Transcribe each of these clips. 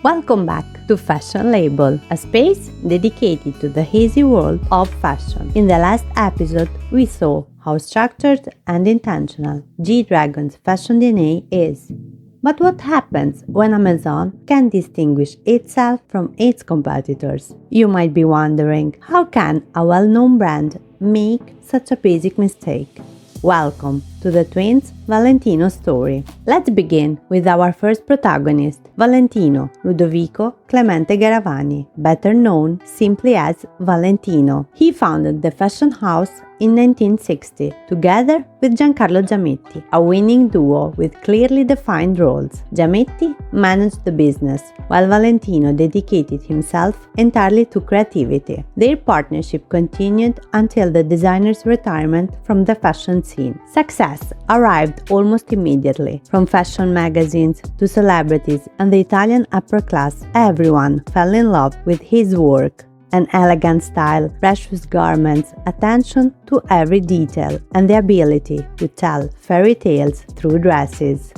Welcome back to Fashion Label, a space dedicated to the hazy world of fashion. In the last episode, we saw how structured and intentional G-Dragon's fashion DNA is. But what happens when Amazon can distinguish itself from its competitors? You might be wondering, how can a well-known brand make such a basic mistake? Welcome to the twins Valentino story. Let's begin with our first protagonist, Valentino Ludovico Clemente Garavani, better known simply as Valentino. He founded the fashion house in 1960, together with Giancarlo Giametti, a winning duo with clearly defined roles. Giametti managed the business, while Valentino dedicated himself entirely to creativity. Their partnership continued until the designer's retirement from the fashion scene. Success arrived almost immediately. From fashion magazines to celebrities and the Italian upper class, everyone fell in love with his work. An elegant style, precious garments, attention to every detail, and the ability to tell fairy tales through dresses.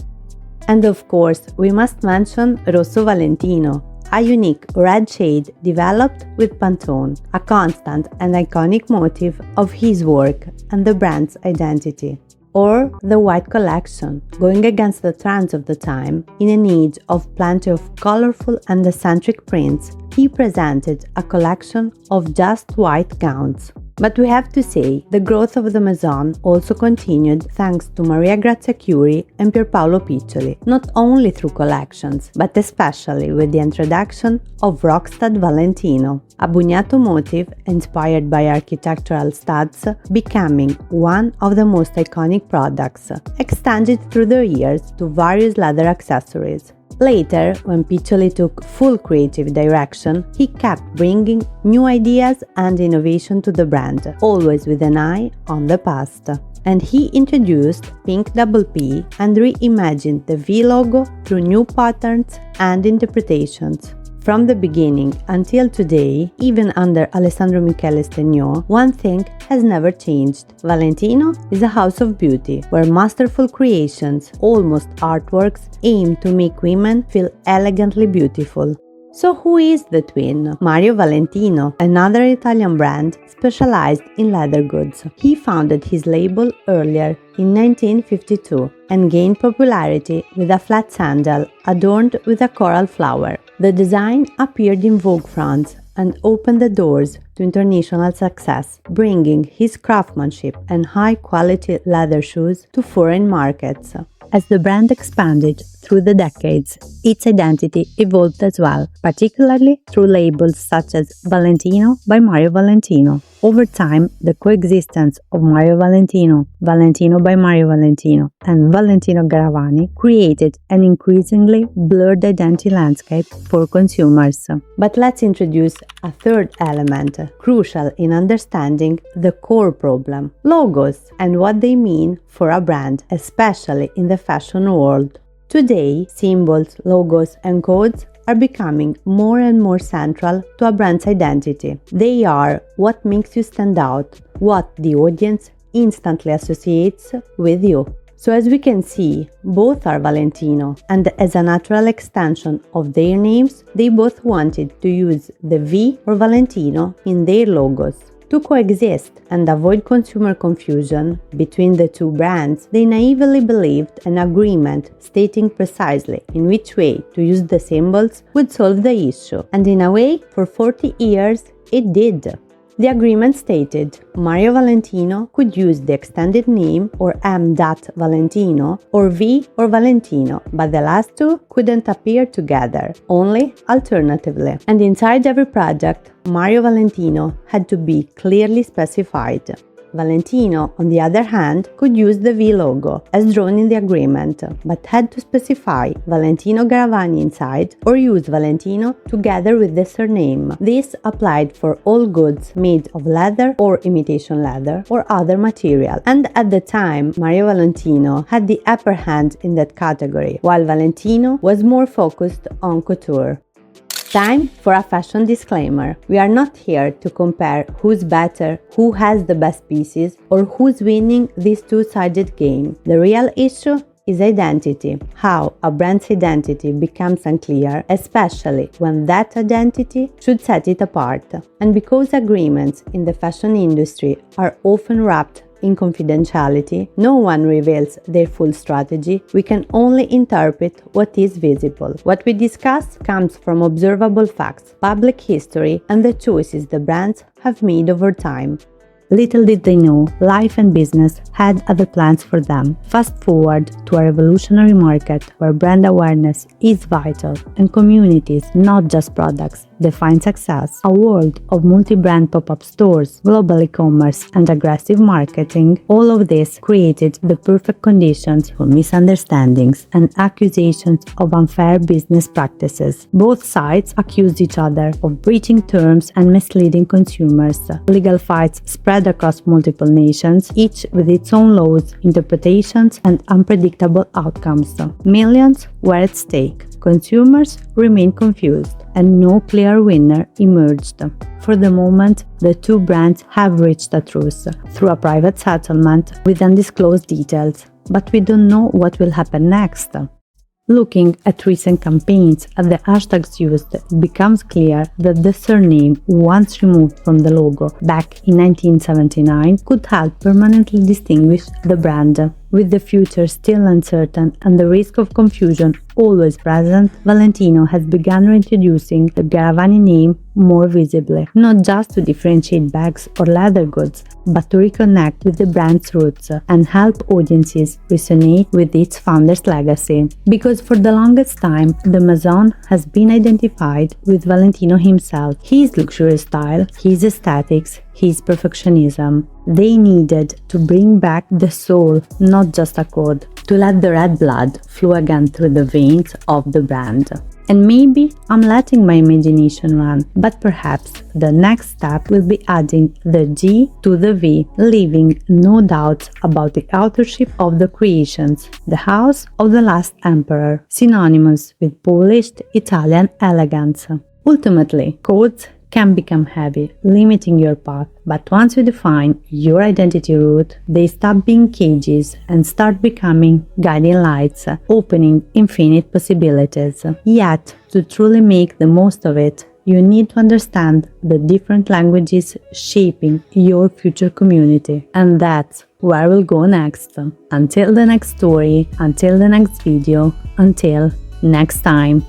And of course, we must mention Rosso Valentino, a unique red shade developed with Pantone, a constant and iconic motif of his work and the brand's identity. Or the white collection, going against the trends of the time. In an age of plenty of colorful and eccentric prints, he presented a collection of just white gowns. But we have to say, the growth of the Maison also continued thanks to Maria Grazia Chiuri and Pierpaolo Piccioli, not only through collections, but especially with the introduction of Rockstud Valentino, a bugnato motif inspired by architectural studs, becoming one of the most iconic products, extended through the years to various leather accessories. Later, when Piccioli took full creative direction, he kept bringing new ideas and innovation to the brand, always with an eye on the past. And he introduced Pink Double P and reimagined the V logo through new patterns and interpretations. From the beginning until today, even under Alessandro Michele Stegno, one thing has never changed. Valentino is a house of beauty, where masterful creations, almost artworks, aim to make women feel elegantly beautiful. So who is the twin? Mario Valentino, another Italian brand specialized in leather goods. He founded his label earlier in 1952 and gained popularity with a flat sandal adorned with a coral flower. The design appeared in Vogue France and opened the doors to international success, bringing his craftsmanship and high-quality leather shoes to foreign markets. As the brand expanded through the decades, its identity evolved as well, particularly through labels such as Valentino by Mario Valentino. Over time, the coexistence of Mario Valentino, Valentino by Mario Valentino, and Valentino Garavani created an increasingly blurred identity landscape for consumers. But let's introduce a third element, crucial in understanding the core problem: logos and what they mean for a brand, especially in the fashion world. Today, symbols, logos, and codes are becoming more and more central to a brand's identity. They are what makes you stand out, what the audience instantly associates with you. So as we can see, both are Valentino, and as a natural extension of their names, they both wanted to use the V or Valentino in their logos. To coexist and avoid consumer confusion between the two brands, they naively believed an agreement stating precisely in which way to use the symbols would solve the issue, and in a way, for 40 years, it did. The agreement stated Mario Valentino could use the extended name or M. Valentino or V or Valentino, but the last two couldn't appear together, only alternatively. And inside every project, Mario Valentino had to be clearly specified. Valentino, on the other hand, could use the V logo as drawn in the agreement, but had to specify Valentino Garavani inside or use Valentino together with the surname. This applied for all goods made of leather or imitation leather or other material. And at the time, Mario Valentino had the upper hand in that category, while Valentino was more focused on couture. Time for a fashion disclaimer. We are not here to compare who's better, who has the best pieces, or who's winning this two-sided game. The real issue is identity. How a brand's identity becomes unclear, especially when that identity should set it apart. And because agreements in the fashion industry are often wrapped in confidentiality, no one reveals their full strategy. We can only interpret what is visible. What we discuss comes from observable facts, public history, and the choices the brands have made over time. Little did they know, life and business had other plans for them. Fast forward to a revolutionary market where brand awareness is vital and communities, not just products, define success. A world of multi-brand pop-up stores, global e-commerce, and aggressive marketing, all of this created the perfect conditions for misunderstandings and accusations of unfair business practices. Both sides accused each other of breaching terms and misleading consumers. Legal fights spread across multiple nations, each with its own laws, interpretations, and unpredictable outcomes. Millions were at stake. Consumers remained confused, and no clear winner emerged. For the moment, the two brands have reached a truce through a private settlement with undisclosed details, but we don't know what will happen next. Looking at recent campaigns and the hashtags used, it becomes clear that the surname, once removed from the logo back in 1979, could help permanently distinguish the brand. With the future still uncertain and the risk of confusion always present, Valentino has begun reintroducing the Garavani name more visibly, not just to differentiate bags or leather goods, but to reconnect with the brand's roots and help audiences resonate with its founder's legacy. Because for the longest time, the Maison has been identified with Valentino himself, his luxury style, his aesthetics, his perfectionism. They needed to bring back the soul, not just a code, to let the red blood flow again through the veins of the brand. And maybe I'm letting my imagination run, but perhaps the next step will be adding the G to the V, leaving no doubt about the authorship of the creations, the house of the last emperor, synonymous with polished Italian elegance. Ultimately, codes can become heavy, limiting your path, but once you define your identity route, they stop being cages and start becoming guiding lights, opening infinite possibilities. Yet, to truly make the most of it, you need to understand the different languages shaping your future community. And that's where we'll go next. Until the next story, until the next video, until next time.